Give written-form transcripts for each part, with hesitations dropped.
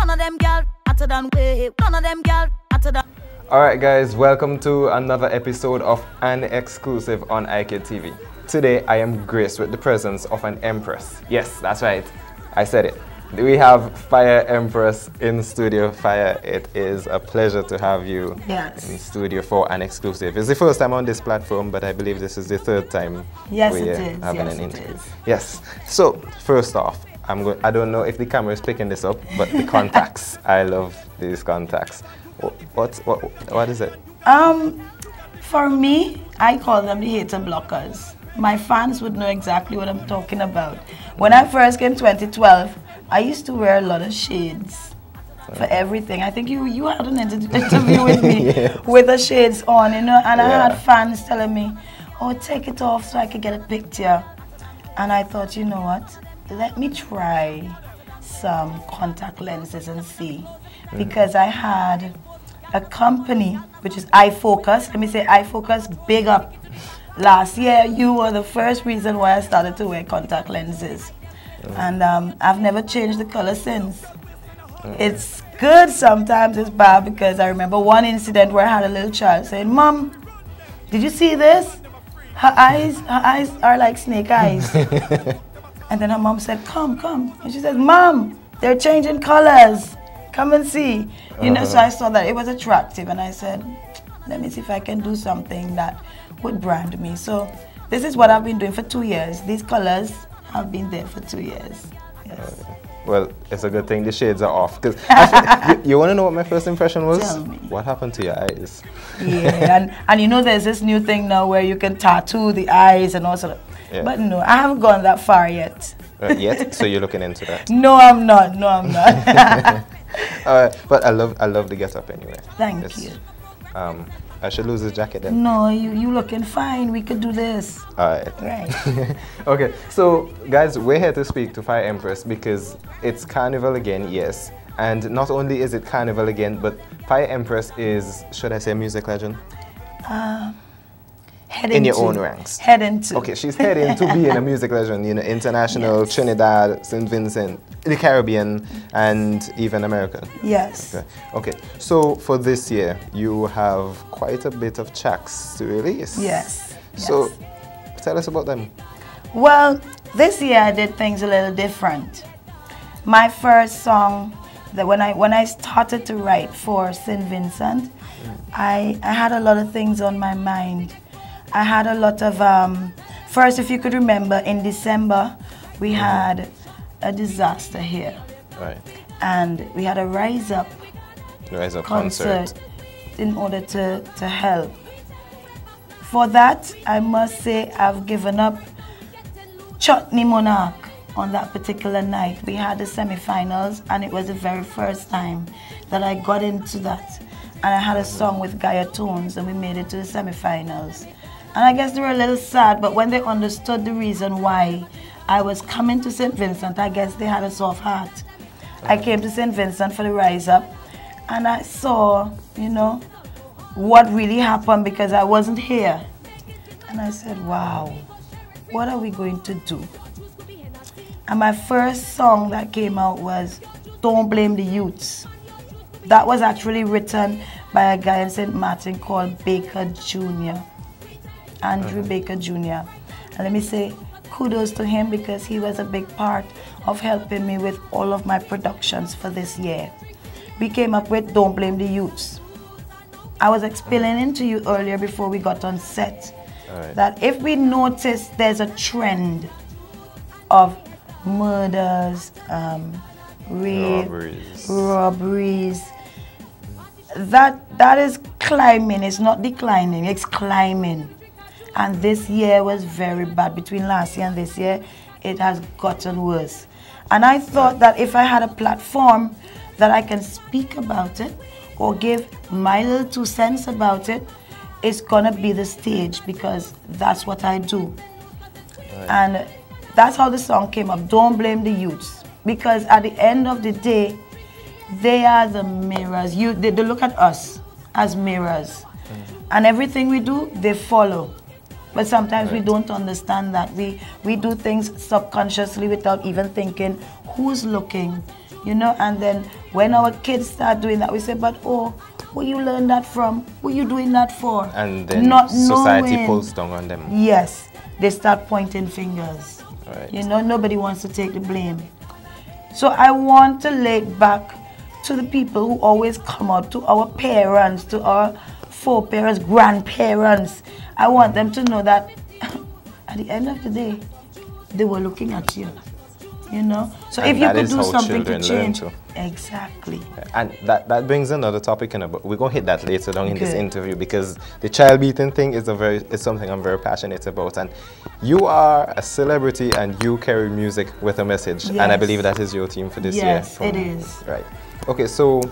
None of them gal hotter than we. None of them gal hotter than. Alright guys, welcome to another episode of An Exclusive on IKtv. Today I am graced with the presence of an Empress. Yes, that's right. I said it. We have Fya Empress in studio. Fya, it is a pleasure to have you in studio for An Exclusive. It's the first time on this platform, but I believe this is the third time we're having an interview. Yes. So, first off, I don't know if the camera is picking this up, but the contacts. I love these contacts. What is it? For me, I call them the hater blockers. My fans would know exactly what I'm talking about. When I first came 2012, I used to wear a lot of shades for everything. I think you had an interview with me with the shades on, you know, and I had fans telling me, oh, take it off so I could get a picture. And I thought, you know what, let me try some contact lenses and see. Because I had a company, which is iFocus. Let me say iFocus, big up. Last year, you were the first reason why I started to wear contact lenses. And I've never changed the color since. It's good, sometimes it's bad, because I remember one incident where I had a little child saying, Mom, did you see this? Her eyes are like snake eyes. And then her mom said, come. And she said, Mom, they're changing colors. Come and see. You know, so I saw that it was attractive, and I said, let me see if I can do something that would brand me. So this is what I've been doing for 2 years. These colors have been there for 2 years. Yes. Well, it's a good thing the shades are off. Because you want to know what my first impression was? Tell me. What happened to your eyes? Yeah, and you know there's this new thing now where you can tattoo the eyes and all sort of. Yeah. But no, I haven't gone that far yet. Yet? So you're looking into that? No, I'm not. No, I'm not. But I love the get up anyway. Thank you. I should lose this jacket then. No, you looking fine. We could do this. Alright. Right. Okay, so guys, we're here to speak to Fya Empress because it's Carnival again, yes. And not only is it Carnival again, but Fya Empress is, should I say, a music legend? In your own ranks. Heading to. Okay, she's heading to being a music legend, you know, international, Trinidad, St. Vincent, the Caribbean, and even America. Yes. Okay, so for this year, you have quite a bit of tracks to release. Yes. So tell us about them. Well, this year I did things a little different. My first song, that when I started to write for St. Vincent, I had a lot of things on my mind. I had a lot of, first, if you could remember, in December, we had a disaster here. Right. And we had a Rise Up concert in order to help. For that, I must say I've given up Chutney Monarch on that particular night. We had the semi-finals, and it was the very first time that I got into that. And I had a song with Gaia Tones, and we made it to the semi-finals. And I guess they were a little sad, but when they understood the reason why I was coming to St. Vincent, I guess they had a soft heart. I came to St. Vincent for the Rise Up, and I saw, you know, what really happened because I wasn't here. And I said, wow, what are we going to do? And my first song that came out was Don't Blame the Youths. That was actually written by a guy in St. Martin called Baker Jr., Andrew Baker Jr. And let me say kudos to him because he was a big part of helping me with all of my productions for this year. We came up with Don't Blame the Youths. I was explaining to you earlier before we got on set that if we notice there's a trend of murders, rape, robberies, that is climbing. It's not declining, it's climbing. And this year was very bad. Between last year and this year, it has gotten worse. And I thought that if I had a platform that I can speak about it or give my little 2 cents about it, it's gonna be the stage because that's what I do. And that's how the song came up, Don't Blame the Youths. Because at the end of the day, they are the mirrors. They look at us as mirrors. And everything we do, they follow. But sometimes we don't understand that. We do things subconsciously without even thinking who's looking, you know, and then When our kids start doing that, we say, but oh, where you learn that from? What you doing that for? And then not society knowing. pulls down on them. Yes, they start pointing fingers. Right. You know, nobody wants to take the blame. So I want to lay it back to the people who always come out, to our parents, to our foreparents, grandparents. I want them to know that at the end of the day, they were looking at you. You know, so and if you could do something to change, too. Exactly. And that brings another topic in about. We're gonna hit that later on in this interview, because the child beating thing is something I'm very passionate about. And you are a celebrity and you carry music with a message, and I believe that is your theme for this year. Yes, it is. Right. Okay, so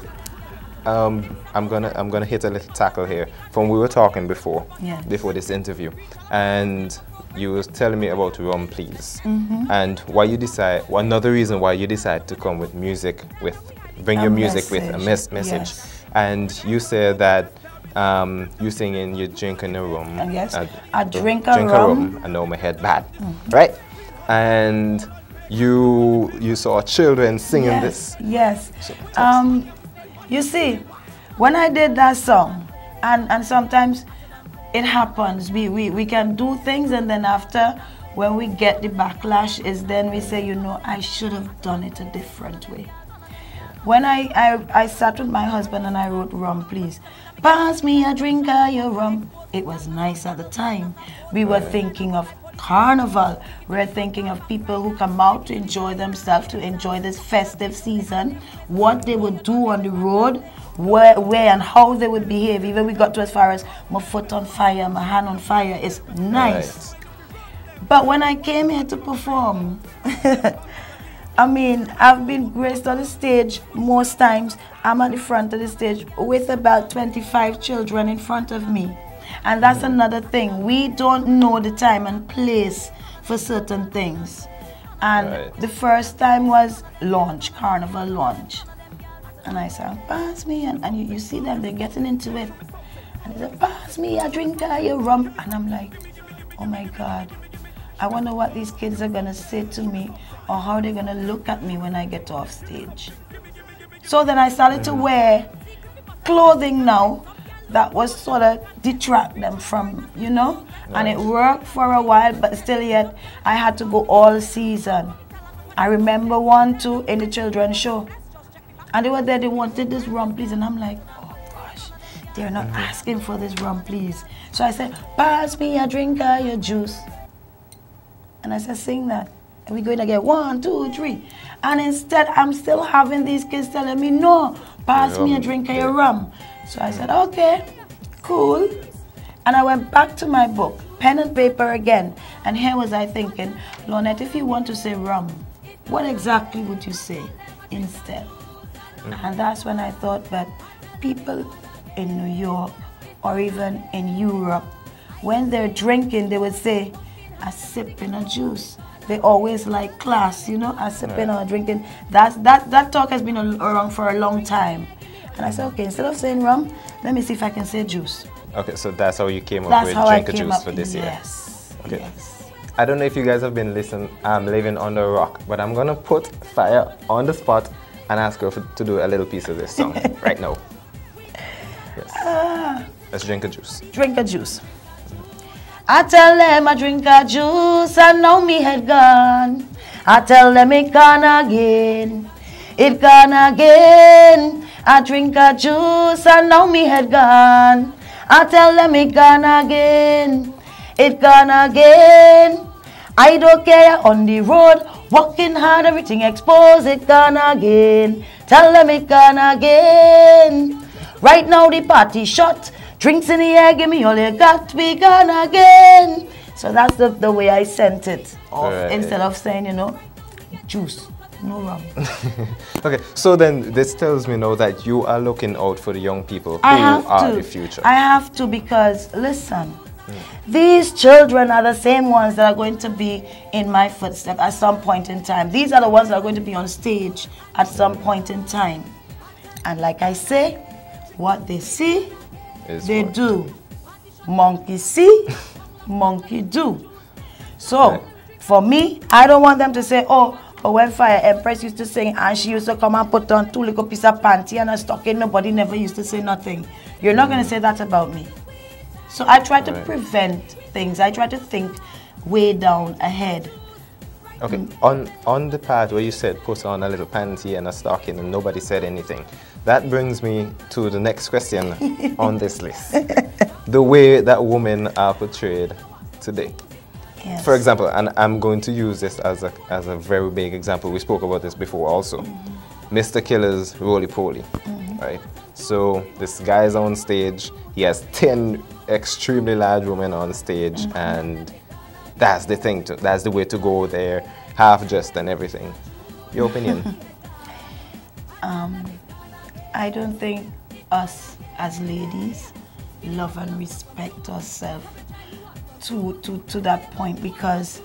I'm gonna hit a little tackle here from we were talking before this interview, and you was telling me about Rum Please, and why you decide. Another reason why you decide to come with music, bring your music with a message, yes. And you said that you singing, you drinking a rum. Yes, I drink a rum. I know my head bad, right? And you saw children singing this. Yes. So, you see, when I did that song, and sometimes it happens, we can do things, and then after, when we get the backlash, is then we say, you know, I should have done it a different way. When I sat with my husband and I wrote Rum Please, pass me a drink of your rum. It was nice at the time. We were thinking of Carnival. We're thinking of people who come out to enjoy themselves, to enjoy this festive season, what they would do on the road, where and how they would behave. Even we got to as far as my foot on fire, my hand on fire. It's nice. Right. But when I came here to perform, I mean, I've been graced on the stage most times. I'm at the front of the stage with about 25 children in front of me. And that's another thing. We don't know the time and place for certain things. And the first time was launch, Carnival launch. And I said, pass me, and you see them, they're getting into it. And they said, pass me a drink of your rum. And I'm like, oh my God, I wonder what these kids are gonna say to me, or how they're gonna look at me when I get off stage. So then I started to wear clothing now that was sort of detract them from, you know, and it worked for a while, but still yet I had to go all season. I remember one too in the children's show, and they were there, they wanted this Rum Please, and I'm like, oh gosh, they're not asking for this Rum Please. So I said, pass me a drink of your juice. And I said, sing that. And we're going to get 1, 2, 3. And instead, I'm still having these kids telling me, no, pass me a drink of your rum. So I said, okay, cool. And I went back to my book, pen and paper again. And here was I thinking, Lynette, if you want to say rum, what exactly would you say instead? And that's when I thought that people in New York or even in Europe, when they're drinking, they would say, a sip in a juice. They always like class, you know, a sipping or drinking. That talk has been around for a long time. And I said, okay, instead of saying rum, let me see if I can say juice. Okay, so that's how you came up with Drink a Juice for this year. Yes. Okay. Yes. I don't know if you guys have been listening, living on the rock, but I'm gonna put Fya on the spot and ask her to do a little piece of this song right now. Yes. Let's drink a juice. Drink a juice. I tell them I drink a juice and now me head gone. I tell them it gone again. It gone again. I drink a juice and now me head gone. I tell them it gone again. It gone again. I don't care on the road. Walking hard, everything exposed. It gone again. Tell them it gone again. Right now the party shut. Drinks in the air, give me all you got, we gone again. So that's the way I sent it off, instead of saying, you know, juice, no rum. Okay, so then this tells me now that you are looking out for the young people who are the future. I have to, because listen, these children are the same ones that are going to be in my footsteps at some point in time. These are the ones that are going to be on stage at some point in time. And like I say, what they see, they do. Monkey see, monkey do. So, for me, I don't want them to say, oh, But when Fya Empress used to sing and she used to come and put on 2 little piece of panty and a stocking, nobody never used to say nothing. You're not going to say that about me. So I try to prevent things. I try to think way down ahead. Okay, on the part where you said put on a little panty and a stocking and nobody said anything, that brings me to the next question on this list. The way that women are portrayed today. Yes. For example, and I'm going to use this as a very big example. We spoke about this before also. Mr. Killer's roly-poly, right? So this guy's on stage, he has 10 extremely large women on stage, and that's the thing, that's the way to go there, half dressed and everything. Your opinion? I don't think us as ladies love and respect ourselves to that point, because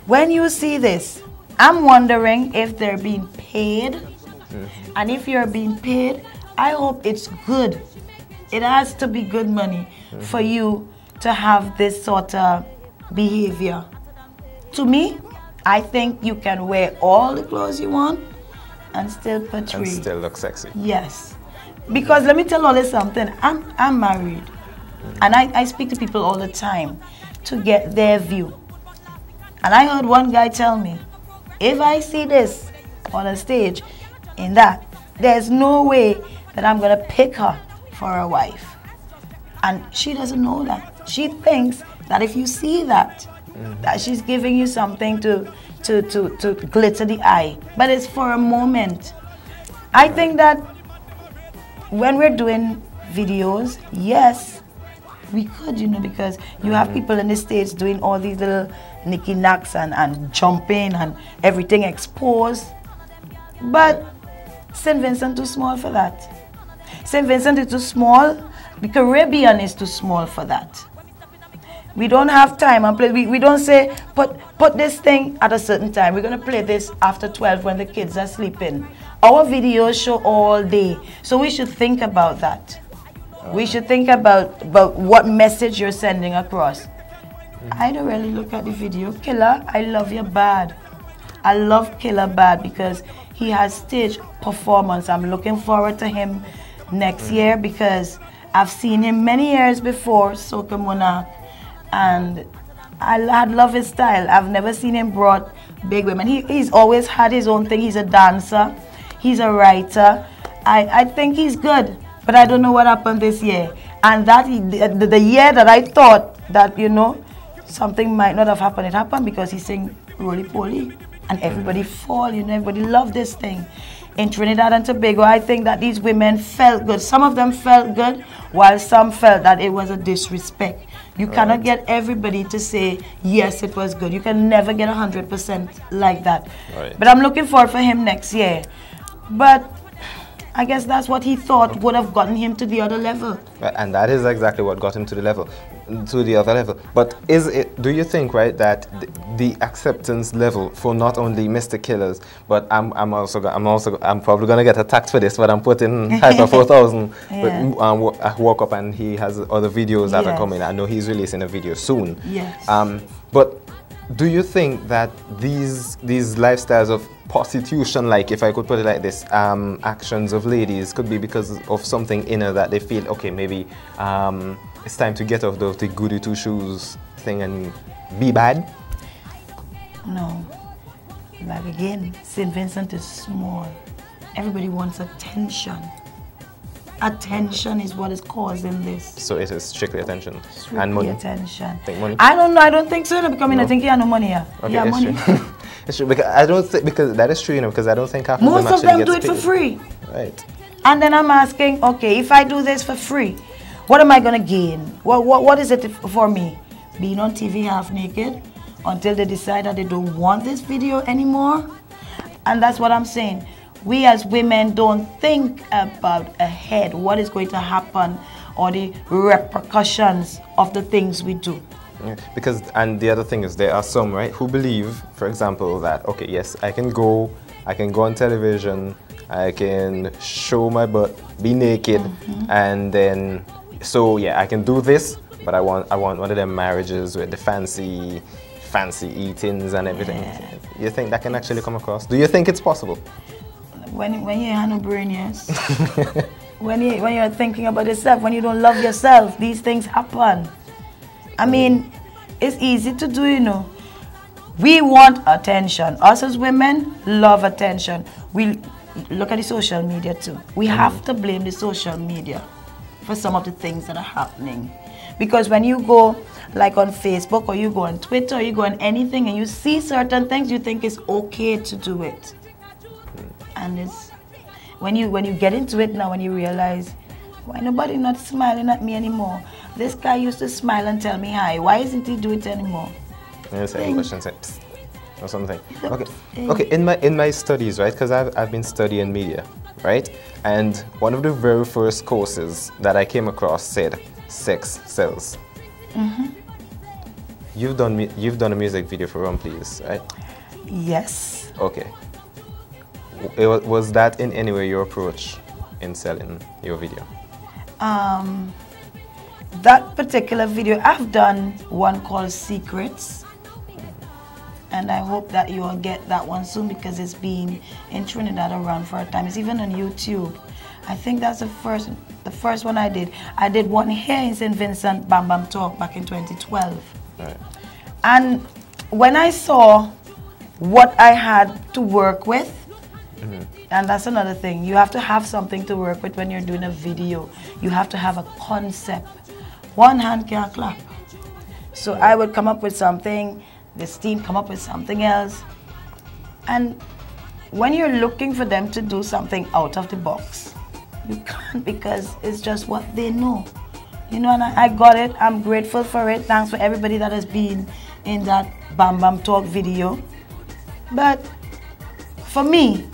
when you see this, I'm wondering if they're being paid, and if you're being paid, I hope it's good. It has to be good money for you to have this sort of behavior. To me, I think you can wear all the clothes you want and still portray. And still look sexy. Yes. Because let me tell you something, I'm married. And I speak to people all the time to get their view. And I heard one guy tell me, if I see this on a stage in that, there's no way that I'm going to pick her for a wife. And she doesn't know that. She thinks that if you see that, that she's giving you something to glitter the eye. But it's for a moment. I think that when we're doing videos, yes, we could, you know, because you have people in the States doing all these little nicky knacks and jumping and everything exposed. But St. Vincent too small for that. St. Vincent is too small. The Caribbean is too small for that. We don't have time and play. We don't say put this thing at a certain time. We're gonna play this after 12 when the kids are sleeping. Our videos show all day, so we should think about that. We should think about what message you're sending across. I don't really look at the video. Killer, I love you bad. I love Killer bad because he has stage performance. I'm looking forward to him next year because I've seen him many years before, Soca Monarch, and I love his style. I've never seen him brought big women. He's always had his own thing. He's a dancer. He's a writer. I think he's good. But I don't know what happened this year. And that the year that I thought that, you know, something might not have happened, it happened because he sang roly-poly. And everybody fall, you know, everybody loved this thing. In Trinidad and Tobago, I think that these women felt good. Some of them felt good, while some felt that it was a disrespect. You cannot get everybody to say, yes, it was good. You can never get 100% like that. But I'm looking forward for him next year. But I guess that's what he thought would have gotten him to the other level. And that is exactly what got him to the other level. But do you think, right, that the acceptance level for not only Mr. Killers, but I'm probably gonna get attacked for this, but I'm putting Hyper 4000. But I woke up and he has other videos that are coming. I know he's releasing a video soon. Yes. But do you think that these lifestyles of prostitution, like if I could put it like this, actions of ladies could be because of something inner that they feel, okay, maybe it's time to get off the goody two shoes thing and be bad? No. Like again, St. Vincent is small. Everybody wants attention. Attention is what is causing this. So it is strictly attention. Strictly and money. Attention. Think money? I don't know. I don't think so. Because I think he has no money here. Okay, yeah, money. True. It's true because I don't think, because that is true, you know, because I don't think half most of them do gets it for paid. free. Right. And then I'm asking, okay, if I do this for free, what am I gonna gain? What is it for me? Being on TV half naked until they decide that they don't want this video anymore? And that's what I'm saying. We as women don't think about ahead what is going to happen or the repercussions of the things we do. Yeah, because, and the other thing is there are some, right, who believe, for example, that, okay, yes, I can go on television, I can show my butt, be naked, and then, so yeah, I can do this, but I want one of them marriages with the fancy fancy eatings and everything. Yeah. You think that can actually come across? Do you think it's possible? When you have no brain, yes. when you're thinking about yourself, when you don't love yourself, these things happen. I mean, it's easy to do, you know. We want attention. Us as women love attention. We look at the social media too. We have to blame the social media for some of the things that are happening. Because when you go like on Facebook or you go on Twitter or you go on anything and you see certain things, you think it's okay to do it. And it's when you get into it now, when you realize, why nobody not smiling at me anymore? This guy used to smile and tell me hi. Why isn't he do it anymore? Yes, or something. Okay. Okay. In my studies, right? Because I've been studying media, right? And one of the very first courses that I came across said sex sells. You've done a music video for Run Please, right? Yes. Okay. Was that in any way your approach in selling your video? That particular video, I've done one called Secrets. And I hope that you will get that one soon because it's been in Trinidad around for a time. It's even on YouTube. I think that's the first one I did. I did one here in St. Vincent, Bam Bam Talk, back in 2012. Right. And when I saw what I had to work with, and that's another thing, you have to have something to work with when you're doing a video. You have to have a concept. One hand can't clap. So I would come up with something, this team come up with something else. And when you're looking for them to do something out of the box, you can't because it's just what they know. You know, and I got it. I'm grateful for it. Thanks for everybody that has been in that Bam Bam Talk video. But for me,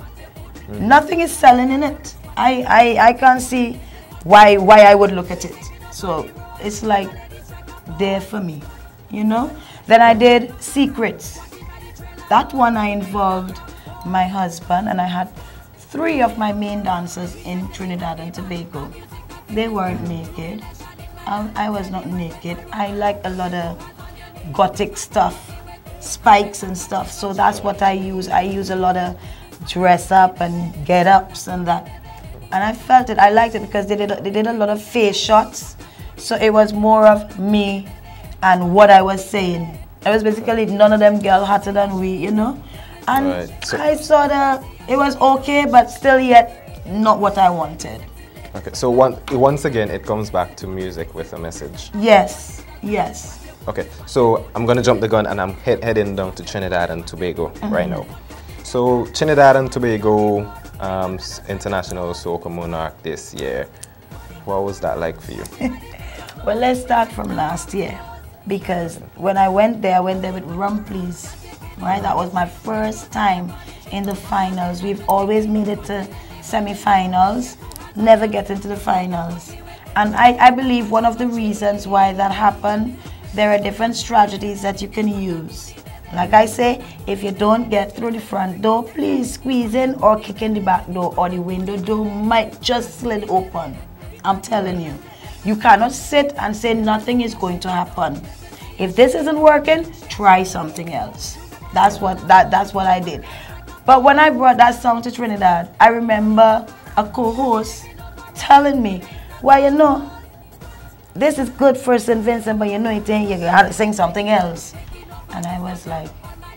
nothing is selling in it. I can't see why I would look at it. So it's like there for me, you know. Then I did Secrets. That one I involved my husband, and I had 3 of my main dancers in Trinidad and Tobago. They weren't naked. I was not naked. I like a lot of gothic stuff, spikes and stuff. So that's what I use. I use a lot of dress up and get ups and that. And I felt it. I liked it because they did a lot of face shots. So it was more of me and what I was saying. It was basically none of them girl hotter than we, you know. And right. So I saw that it was okay, but still yet not what I wanted. Okay, so once again, it comes back to music with a message. Yes, yes. Okay, so I'm going to jump the gun and I'm heading down to Trinidad and Tobago right now. So Trinidad and Tobago International Soca Monarch this year. What was that like for you? Well, let's start from last year. Because when I went there with Run Please. Right? That was my first time in the finals. We've always made it to semi-finals, never get into the finals. And I believe one of the reasons why that happened, there are different strategies that you can use. Like I say, if you don't get through the front door, please squeeze in or kick in the back door, or the window door might just slid open. I'm telling you. You cannot sit and say nothing is going to happen. If this isn't working, try something else. That's what I did. But when I brought that song to Trinidad, I remember a co-host telling me, well, you know, this is good for St. Vincent, but you know, you have to sing something else. And I was like,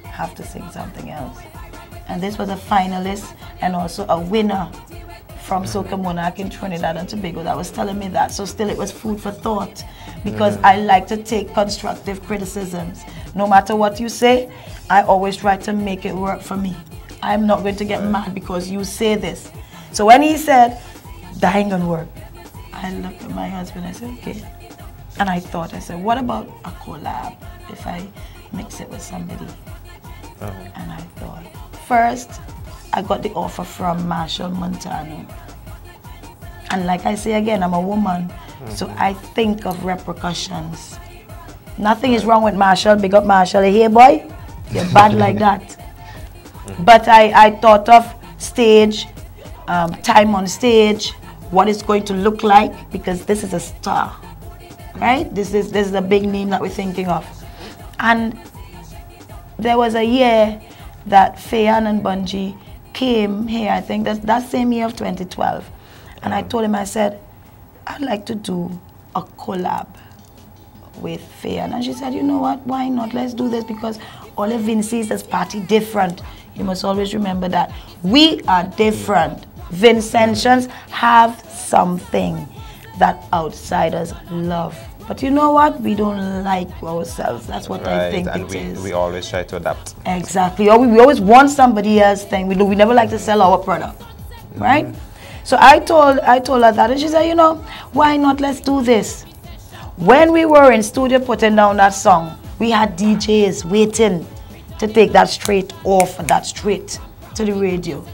I have to sing something else. And this was a finalist and also a winner from Soca Monarch in Trinidad and Tobago that was telling me that. So still it was food for thought, because I like to take constructive criticisms. No matter what you say, I always try to make it work for me. I'm not going to get mad because you say this. So when he said, that ain't gonna work, I looked at my husband and I said, okay. And I said, what about a collab if I mix it with somebody? And I thought, first, I got the offer from Marshall Montano. And like I say again, I'm a woman, so I think of repercussions. Nothing is wrong with Marshall. Big up Marshall. Hey boy, you're bad like that. But I thought of stage, time on stage, what it's going to look like, because this is a star, right? This is a big name that we're thinking of. And there was a year that Fya and Bungie came here, I think that same year of 2012. And I told him, I said, I'd like to do a collab with Fya. And she said, you know what, why not? Let's do this, because all of Vince's is party different. You must always remember that. We are different. Vincentians have something that outsiders love. But you know what? We don't like ourselves. That's what I think it is. We always try to adapt. Exactly. Or we always want somebody else's thing. We never like to sell our product. Right? So I told her that, and she said, you know, why not? Let's do this. When we were in studio putting down that song, we had DJs waiting to take that straight off and that straight to the radio.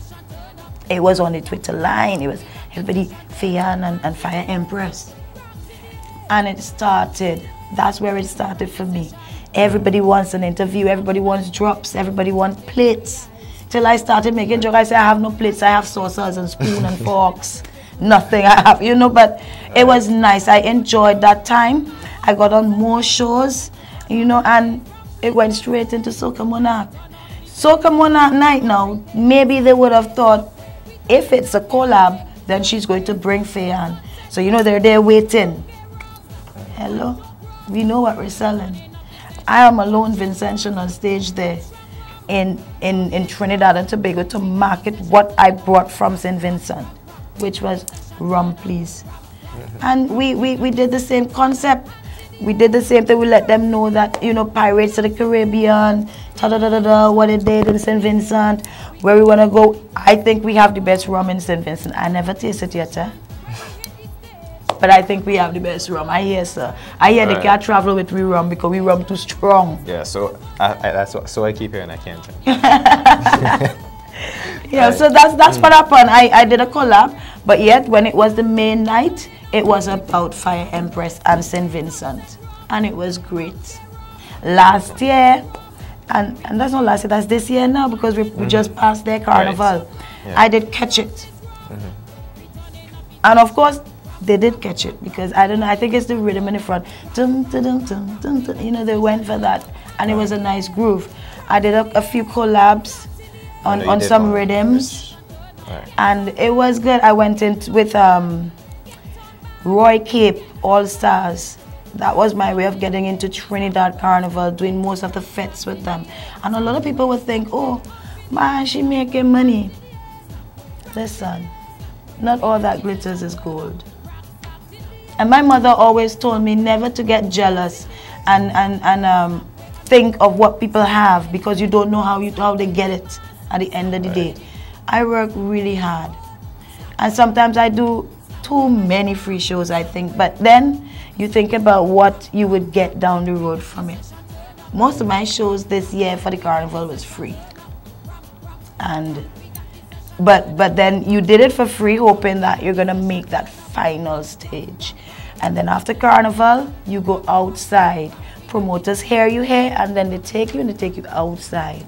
It was on the Twitter line. It was everybody, Fya and Fya Empress. And it started. That's where it started for me. Everybody wants an interview. Everybody wants drops. Everybody wants plates. Till I started making jokes. I said, I have no plates. I have saucers and spoon and forks. Nothing I have, you know, but it was nice. I enjoyed that time. I got on more shows, you know, and it went straight into Soca Monarch. Soca Monarch night now, maybe they would have thought, if it's a collab, then she's going to bring Fya. So, you know, they're there waiting. Hello? We know what we're selling. I am a lone Vincentian on stage there in Trinidad and Tobago to market what I brought from St. Vincent, which was rum, please. And we did the same concept. We did the same thing. We let them know that, you know, Pirates of the Caribbean, what it did in St. Vincent, where we want to go. I think we have the best rum in St. Vincent. I never tasted it yet, eh? But I think we have the best rum. I hear, sir. I hear they can't travel with we rum because we rum too strong. Yeah, so I keep hearing I can't drink. Yeah, so that's what happened. I did a collab, but yet when it was the main night, it was about Fya Empress and St. Vincent. And it was great. Last year, and that's not last year, that's this year now, because we just passed their carnival. Right. Yeah. I did Catch It. And of course, they did catch it, because I don't know, I think it's the rhythm in the front. Dun, dun, dun, dun, dun, dun. You know, they went for that, and it was a nice groove. I did a few collabs on some rhythms, and it was good. I went in with Roy Cape All Stars. That was my way of getting into Trinidad Carnival, doing most of the fets with them. And a lot of people would think, oh, man, she making money. Listen, not all that glitters is gold. And my mother always told me never to get jealous and think of what people have, because you don't know how they get it at the end of the day. I work really hard. And sometimes I do too many free shows, I think. But then you think about what you would get down the road from it. Most of my shows this year for the carnival was free. But then you did it for free, hoping that you're gonna make that final stage. And then after carnival, you go outside. Promoters hear you here, and then they take you and they take you outside.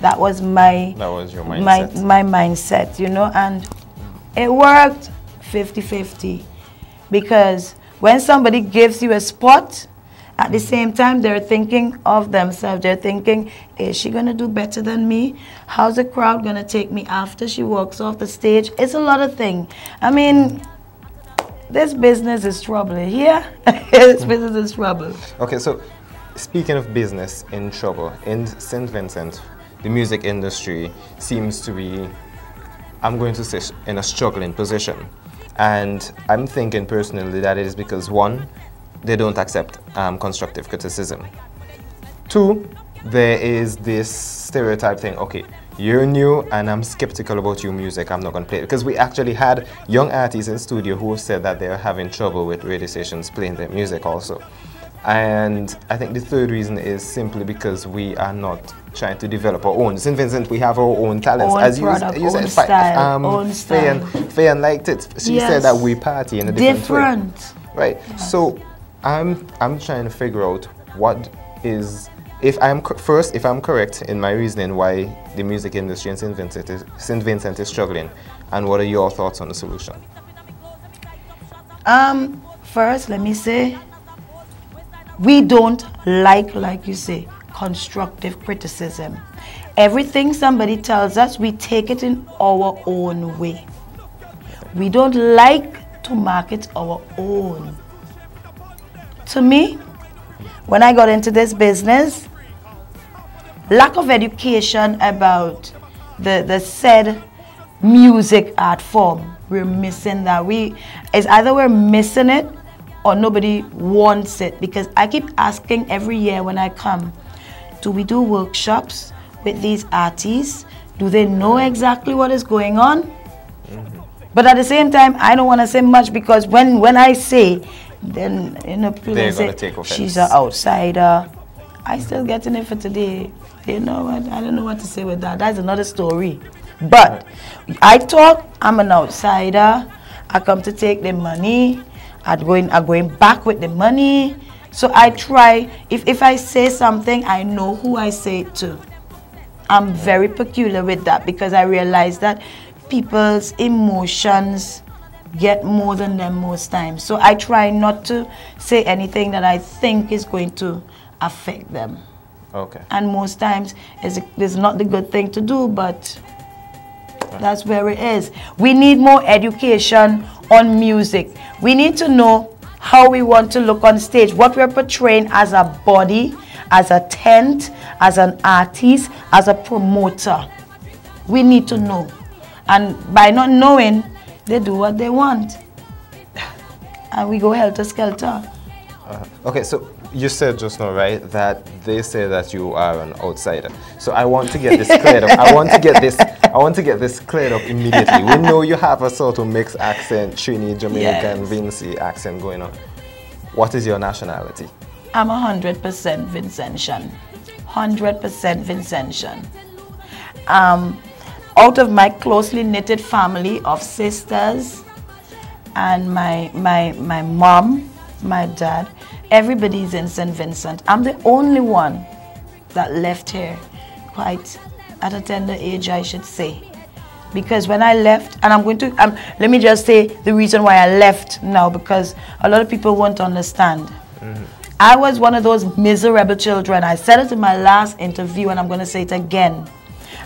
That was your mindset. My mindset, you know, and it worked 50-50. Because when somebody gives you a spot, at the same time, they're thinking of themselves. They're thinking, is she going to do better than me? How's the crowd going to take me after she walks off the stage? It's a lot of things. I mean, this business is trouble. Yeah? This business is trouble. Okay, so speaking of business in trouble, in St. Vincent, the music industry seems to be, I'm going to say, in a struggling position. And I'm thinking personally that it is because, one, they don't accept constructive criticism. Two, there is this stereotype thing, okay, you're new and I'm skeptical about your music, I'm not going to play it. Because we actually had young artists in studio who said that they're having trouble with radio stations playing their music also. And I think the third reason is simply because we are not trying to develop our own. St. Vincent, we have our own talents. Own as product, you said, own style, own style. Fya liked it. She said that we party in a different way. Right. Yes. So I'm trying to figure out what is, if I'm correct in my reasoning why the music industry in St. Vincent is struggling, and what are your thoughts on the solution? First, let me say, we don't like you say, constructive criticism. Everything somebody tells us, we take it in our own way. We don't like to mark it our own. To me, when I got into this business, lack of education about the said music art form, we're missing that. It's either we're missing it or nobody wants it, because I keep asking every year when I come, do we do workshops with these artists? Do they know exactly what is going on? But at the same time, I don't want to say much, because when I say, then people say she's an outsider. I still getting it for today. You know what? I don't know what to say with that. That's another story. But I talk, I'm an outsider. I come to take the money. I'm going back with the money. So I try, if I say something, I know who I say it to. I'm very peculiar with that, because I realize that people's emotions get more than them most times. So I try not to say anything that I think is going to affect them. Okay. And most times it's not the good thing to do, but that's where it is. We need more education on music. We need to know how we want to look on stage, what we're portraying as a body, as a tent, as an artist, as a promoter. We need to know. And by not knowing, they do what they want. And we go helter-skelter. Okay, so you said just now, right, that they say that you are an outsider. So I want to get this cleared up. I want to get this cleared up immediately. We know you have a sort of mixed accent, Trini, Jamaican, Vinci accent going on. What is your nationality? I'm 100% Vincentian. 100% Vincentian. Out of my closely knitted family of sisters and my mom, my dad, everybody's in St. Vincent. I'm the only one that left here quite at a tender age, I should say. Because when I left, and I'm going to, let me just say the reason why I left now, because a lot of people won't understand. I was one of those miserable children. I said it in my last interview, and I'm going to say it again.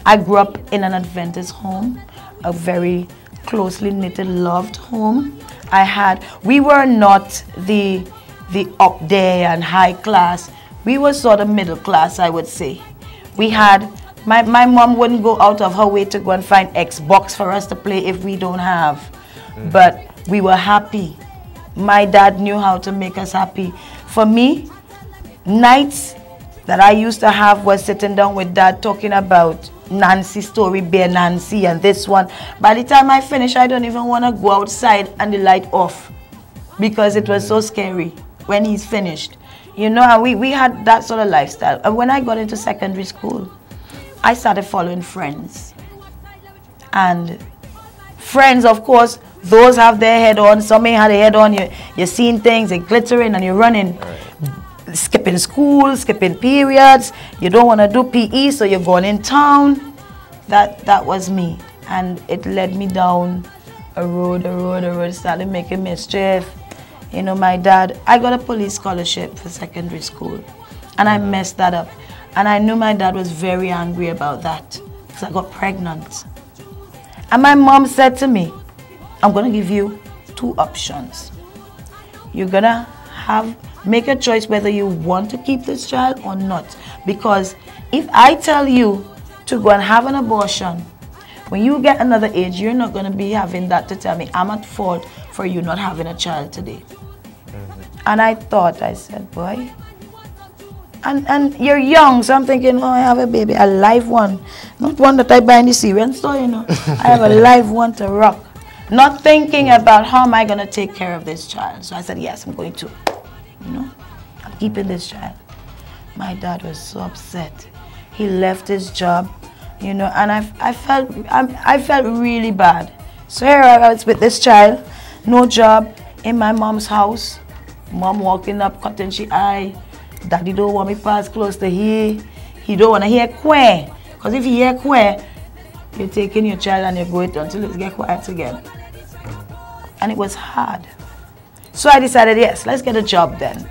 I grew up in an Adventist home, a very closely knitted, loved home. We were not the up there and high class. We were sort of middle class, I would say. We had, my mom wouldn't go out of her way to go and find Xbox for us to play if we don't have. But we were happy. My dad knew how to make us happy. For me, nights that I used to have was sitting down with dad talking about Nancy's story, Bear Nancy, and this one. By the time I finish, I don't even want to go outside and the light off, because it was so scary when he's finished. You know, and we had that sort of lifestyle. And when I got into secondary school, I started following Friends. And Friends, of course, those have their head on. Some may have their head on. You're seeing things, they're glittering, and you're running. Skipping school, skipping periods. You don't want to do PE, so you're going in town. That was me. And it led me down a road, started making mischief. You know, my dad, I got a police scholarship for secondary school, and I messed that up. And I knew my dad was very angry about that, because I got pregnant. And my mom said to me, I'm going to give you two options. You're going to make a choice whether you want to keep this child or not. Because if I tell you to go and have an abortion, when you get another age, you're not going to be having that to tell me I'm at fault for you not having a child today. And I said, boy, and you're young, so I'm thinking, oh, I have a baby, a live one. Not one that I buy in the Syrian store, you know. I have a live one to rock. Not thinking about how am I going to take care of this child. So I said, yes, I'm going to. You know, I'm keeping this child. My dad was so upset. He left his job, you know, and I felt really bad. So here I was with this child, no job, in my mom's house. Mom walking up, cutting she eye. Daddy don't want me pass close to here. He don't want to hear queer. Because if you hear queer, you're taking your child and you go it until it gets quiet again. And it was hard. So I decided, yes, let's get a job then.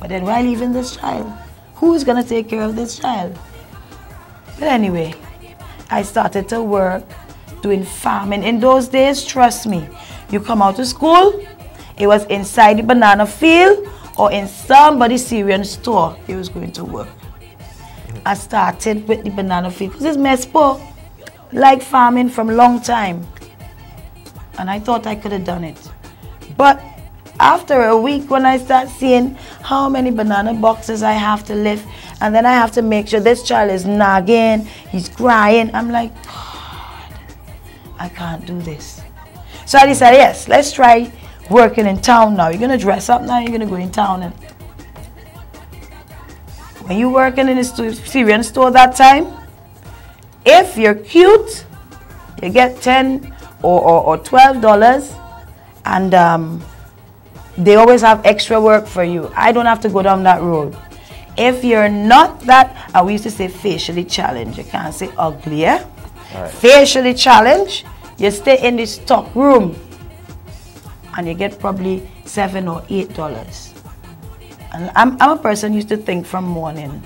But then why leaving this child? Who's going to take care of this child? But anyway, I started to work doing farming. In those days, trust me, you come out of school, it was inside the banana field or in somebody's Syrian store he was going to work. I started with the banana field because it's Mespo, like farming from a long time. And I thought I could have done it. But after a week, when I start seeing how many banana boxes I have to lift, and then I have to make sure this child is nagging, he's crying, I'm like, God, I can't do this. So I decided, yes, let's try working in town now. You're going to dress up now, you're going to go in town. And when you're working in a Syrian store that time, if you're cute, you get $10 or $12, and they always have extra work for you. I don't have to go down that road. If you're not that, we used to say facially challenged. You can't say ugly, yeah? Right. Facially challenged, you stay in the stock room and you get probably $7 or $8. And I'm a person who used to think from morning.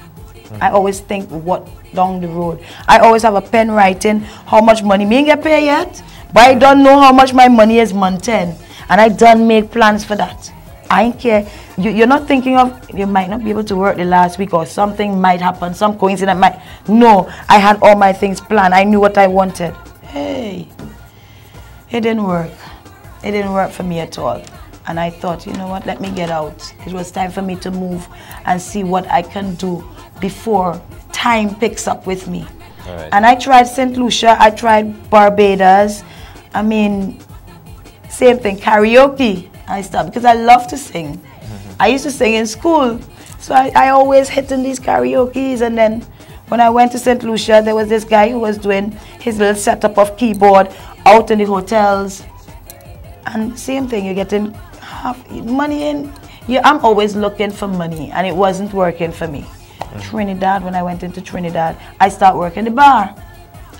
I always think what down the road. I always have a pen writing how much money me ain't get paid yet, but I don't know how much my money is month end. And I done make plans for that. I ain't care. You're not thinking of, you might not be able to work the last week or something might happen, some coincidence might. No, I had all my things planned. I knew what I wanted. Hey, it didn't work. It didn't work for me at all. And I thought, you know what, let me get out. It was time for me to move and see what I can do before time picks up with me. Right. And I tried St. Lucia, I tried Barbados. I mean, same thing, karaoke. I stopped because I love to sing. I used to sing in school. So I always hit in these karaoke's. And then when I went to St. Lucia, there was this guy who was doing his little setup of keyboard out in the hotels. And same thing, you're getting half money in. Yeah, I'm always looking for money, and it wasn't working for me. Trinidad, when I went into Trinidad, I started working the bar.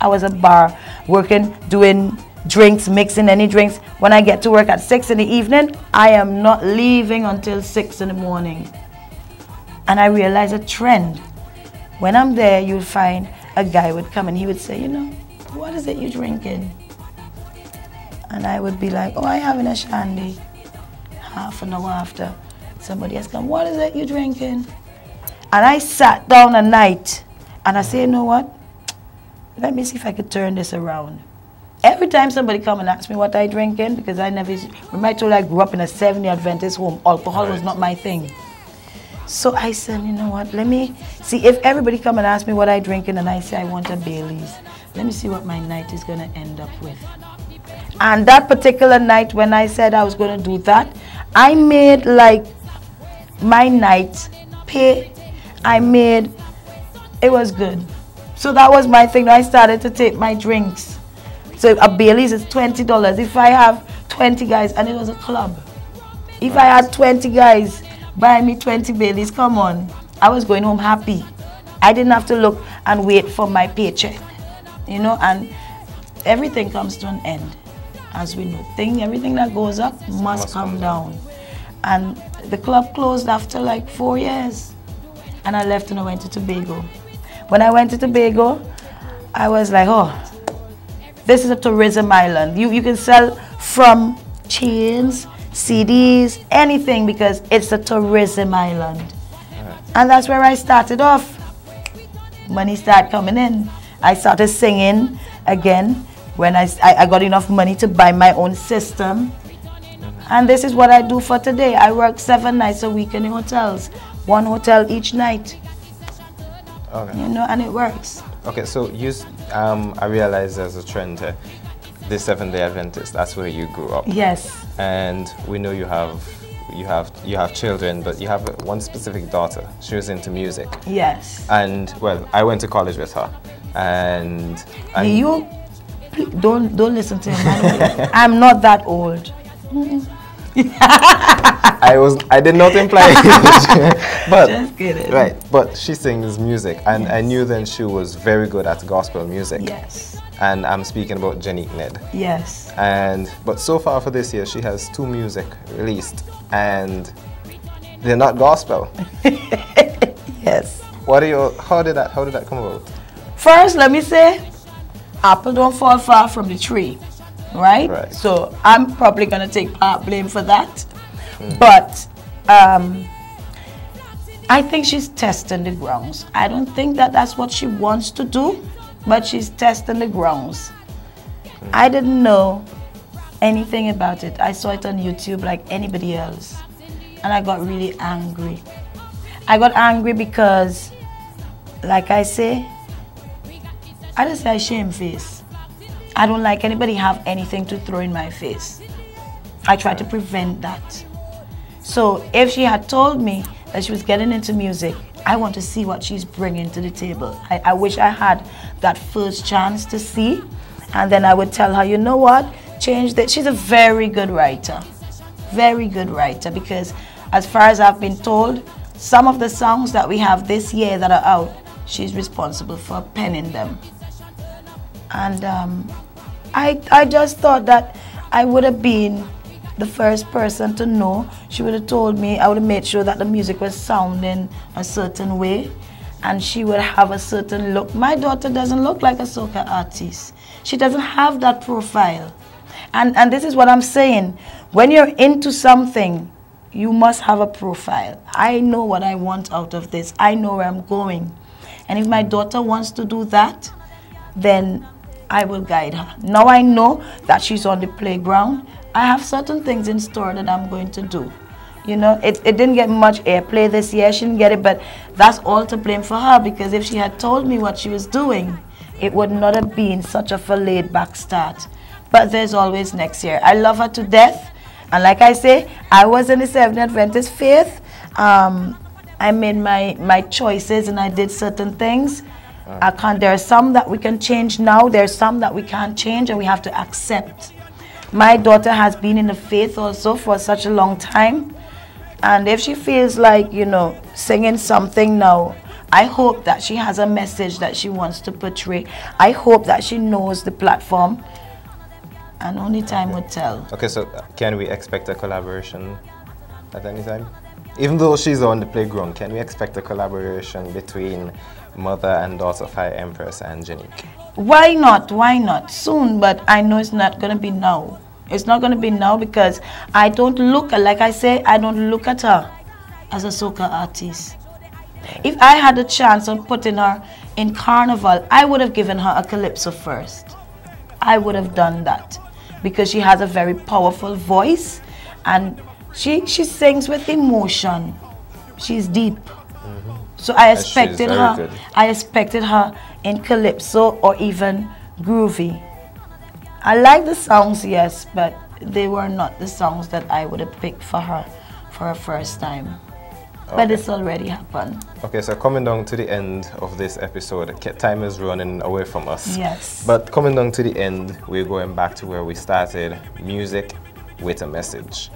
I was a bar working, doing drinks, mixing any drinks. When I get to work at 6 in the evening, I am not leaving until 6 in the morning. And I realized a trend. When I'm there, you'll find a guy would come and he would say, you know, what is it you're drinking? And I would be like, oh, I having a shandy. Half an hour after, somebody has come, what is it you're drinking? And I sat down a night and I say, you know what? Let me see if I could turn this around. Every time somebody come and ask me what I drinking, because I never, remember I told you I grew up in a 70 Adventist home, alcohol was not my thing. So I said, you know what, let me see if everybody come and ask me what I drinking and I say I want a Bailey's. Let me see what my night is gonna end up with. And that particular night when I said I was gonna do that, I made like my night pay. It was good. So that was my thing. I started to take my drinks. So a Bailey's is $20. If I have 20 guys, and it was a club. If I had 20 guys buy me 20 Baileys, come on. I was going home happy. I didn't have to look and wait for my paycheck. You know, and everything comes to an end. As we know, everything that goes up must come down. And the club closed after like 4 years. And I left and I went to Tobago. When I went to Tobago, I was like, oh, this is a tourism island. You can sell from chains, CDs, anything, because it's a tourism island. Right. And that's where I started off. Money started coming in. I started singing again when I got enough money to buy my own system. And this is what I do for today. I work 7 nights a week in the hotels. 1 hotel each night. Okay. You know, and it works. Okay, so I realize there's a trend here. The Seventh-day Adventist, that's where you grew up. Yes. And we know you have children, but you have one specific daughter. She was into music. Yes. And well, I went to college with her. And you don't listen to him. I'm not that old. I did not imply it. But just kidding. Right, but she sings music, and yes. I knew then she was very good at gospel music. Yes. And I'm speaking about Janique Ned. Yes. But so far for this year, she has 2 music released, and they're not gospel. Yes. How did that come about? First, let me say, apple don't fall far from the tree, right? So I'm probably gonna take part blame for that. But I think she's testing the grounds. I don't think that that's what she wants to do, but she's testing the grounds. I didn't know anything about it. I saw it on YouTube like anybody else, and I got really angry. I got angry because, like I say, I just say shame face. I don't like anybody have anything to throw in my face. I try to prevent that. So if she had told me that she was getting into music, I want to see what she's bringing to the table. I wish I had that first chance to see, and then I would tell her, you know what, change that. She's a very good writer, because as far as I've been told, some of the songs that we have this year that are out, she's responsible for penning them. And I just thought that I would have been the first person to know. She would have told me, I would have made sure that the music was sounding a certain way, and she would have a certain look. My daughter doesn't look like a soca artist. She doesn't have that profile. And this is what I'm saying. When you're into something, you must have a profile. I know what I want out of this. I know where I'm going. And if my daughter wants to do that, then I will guide her. Now I know that she's on the playground. I have certain things in store that I'm going to do. You know, it didn't get much airplay this year. She didn't get it, but that's all to blame for her, because if she had told me what she was doing, it would not have been such a laid-back start. But there's always next year. I love her to death. And like I say, I was in the Seventh Adventist faith. I made my choices and I did certain things. There are some that we can change now. There are some that we can't change, and we have to accept. My daughter has been in the faith also for such a long time. And if she feels like, you know, singing something now, I hope that she has a message that she wants to portray. I hope that she knows the platform. And only time would tell. Okay, so can we expect a collaboration at any time? Even though she's on the playground, can we expect a collaboration between mother and daughter Fya Empress and Janique? Why not? Why not? Soon, but I know it's not going to be now. It's not going to be now because I don't look, like I say, I don't look at her as a soca artist. If I had a chance of putting her in Carnival, I would have given her a calypso first. I would have done that because she has a very powerful voice and she sings with emotion. She's deep. So I expected her in calypso or even groovy. I like the songs, yes, but they were not the songs that I would have picked for her for her first time. Okay. But it's already happened. Okay, so coming down to the end of this episode, time is running away from us. Yes. But coming down to the end, we're going back to where we started, music with a message.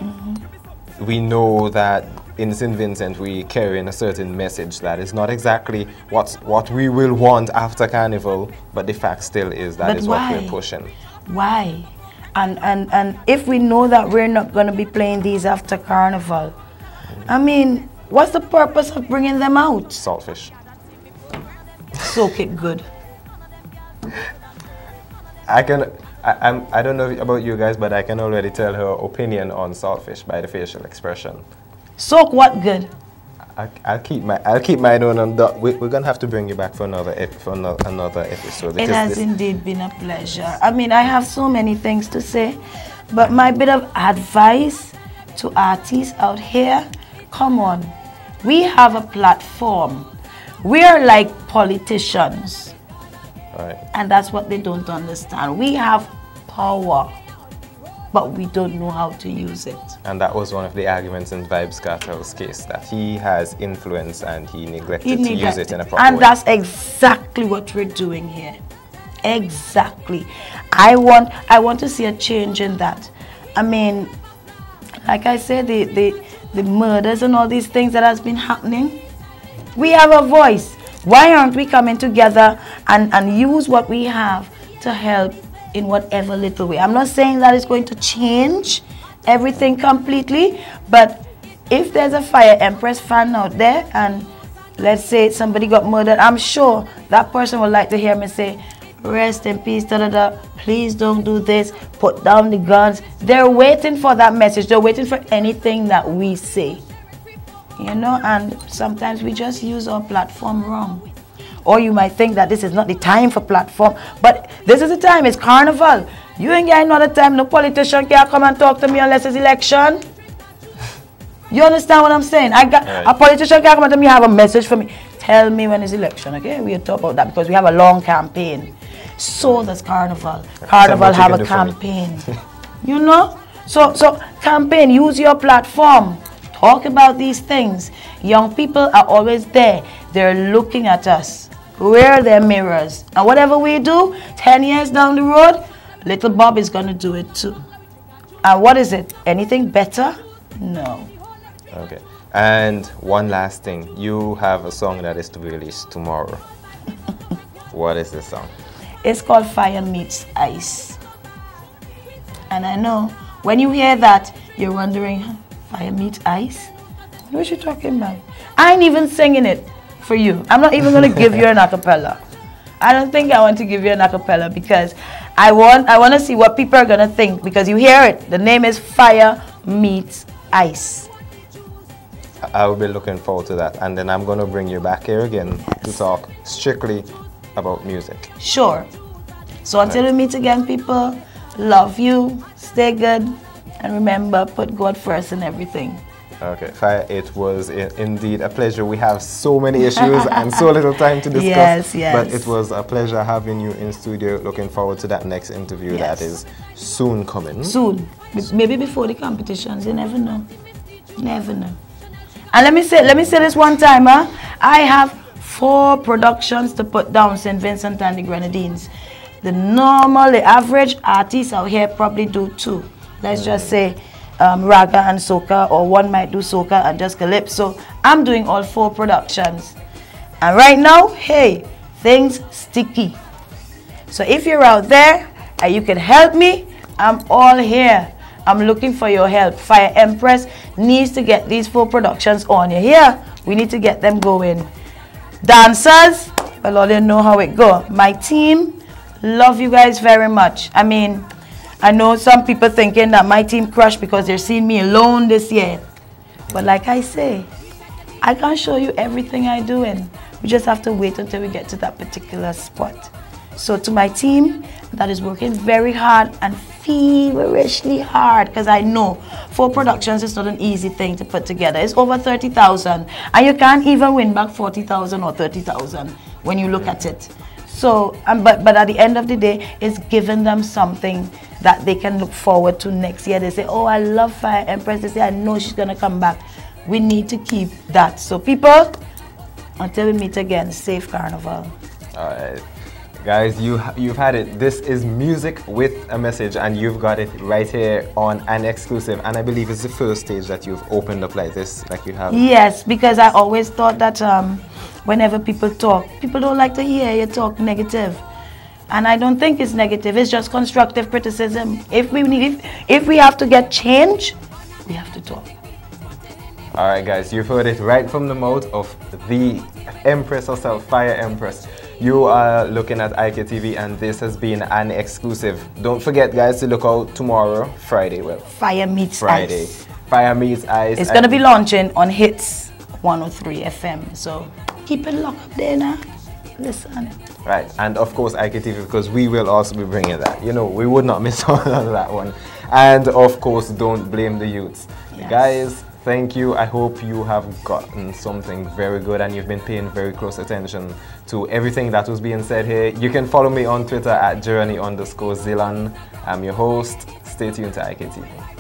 We know that in St. Vincent we carry in a certain message that is not exactly what we will want after Carnival, but the fact still is that is what we're pushing. Why? And if we know that we're not going to be playing these after Carnival, I mean, what's the purpose of bringing them out? Saltfish. Soak it good. I don't know about you guys, but I can already tell her opinion on saltfish by the facial expression. Soak what good? I'll keep mine on. We're gonna have to bring you back for another episode. It has indeed been a pleasure. I mean, I have so many things to say, but my bit of advice to artists out here: come on, we have a platform. We are like politicians, and that's what they don't understand. We have power, but we don't know how to use it. And that was one of the arguments in Vybz Kartel's case, that he has influence and he neglected to use it in a proper way. And that's exactly what we're doing here. Exactly. I want to see a change in that. I mean, like I said, the murders and all these things that has been happening, we have a voice. Why aren't we coming together and use what we have to help in whatever little way? I'm not saying that it's going to change everything completely, but if there's a Fya Empress fan out there and let's say somebody got murdered, I'm sure that person would like to hear me say, rest in peace, da da da, please don't do this, put down the guns. They're waiting for that message. They're waiting for anything that we say. You know, and sometimes we just use our platform wrong. Or you might think that this is not the time for platform, but this is the time. It's carnival. You ain't getting another time. No politician can come and talk to me unless it's election. You understand what I'm saying? I got a politician can come and tell me, have a message for me. Tell me when it's election, okay? We'll talk about that because we have a long campaign. So does carnival. Carnival have a campaign. You know? So campaign, use your platform. Talk about these things. Young people are always there. They're looking at us. We're their mirrors. And whatever we do, 10 years down the road, little Bob is going to do it too. And what is it? Anything better? No. Okay. And one last thing. You have a song that is to be released tomorrow. What is this song? It's called Fire Meets Ice. And I know when you hear that, you're wondering, Fire Meets Ice? What are you talking about? I ain't even singing it for you. I'm not even going to give you an acapella. I don't think I want to give you an acapella because I want to see what people are going to think, because you hear it. The name is Fire Meets Ice. I will be looking forward to that. And then I'm going to bring you back here again to talk strictly about music. Sure. So until we meet again, people, love you, stay good, and remember, put God first in everything. Okay, Fya, it was indeed a pleasure. We have so many issues and so little time to discuss. Yes, yes. But it was a pleasure having you in studio. Looking forward to that next interview that is soon coming. Soon. Maybe before the competitions. You never know. Never know. And let me say this one time, huh? I have 4 productions to put down St. Vincent and the Grenadines. The average artist out here probably do 2. Let's just say raga and soca, or one might do soca and just calypso. I'm doing all 4 productions. And right now, hey, things sticky. So if you're out there and you can help me, I'm all here. I'm looking for your help. Fya Empress needs to get these 4 productions on. You hear? We need to get them going. Dancers, well, all you know how it go. My team, love you guys very much. I mean, I know some people thinking that my team crushed because they're seeing me alone this year. But like I say, I can't show you everything I do, and we just have to wait until we get to that particular spot. So to my team that is working very hard and feverishly hard, because I know 4 productions is not an easy thing to put together. It's over 30,000, and you can't even win back 40,000 or 30,000 when you look at it. So, but at the end of the day, it's giving them something that they can look forward to next year. They say, oh, I love Fya Empress. They say, I know she's going to come back. We need to keep that. So people, until we meet again, safe carnival. All right. Guys, you've had it. This is music with a message, and you've got it right here on an exclusive. And I believe it's the first stage that you've opened up like this, like you have. Yes, because I always thought that whenever people talk, people don't like to hear you talk negative. And I don't think it's negative. It's just constructive criticism. If we have to get change, we have to talk. All right, guys, you've heard it right from the mouth of the Empress herself, Fya Empress. You are looking at IKtv, and this has been an exclusive. Don't forget, guys, to look out tomorrow, Friday. Well, Fya Meets Ice. Fya Meets Ice. It's going to be launching on Hits 103 FM. So keep it locked up there now. Listen. Right, and of course IKtv, because we will also be bringing that. You know, we would not miss out on that one. And of course, don't blame the youths. Yes. Guys, thank you. I hope you have gotten something very good and you've been paying very close attention to everything that was being said here. You can follow me on Twitter at Journey_Zillan. I'm your host. Stay tuned to IKtv.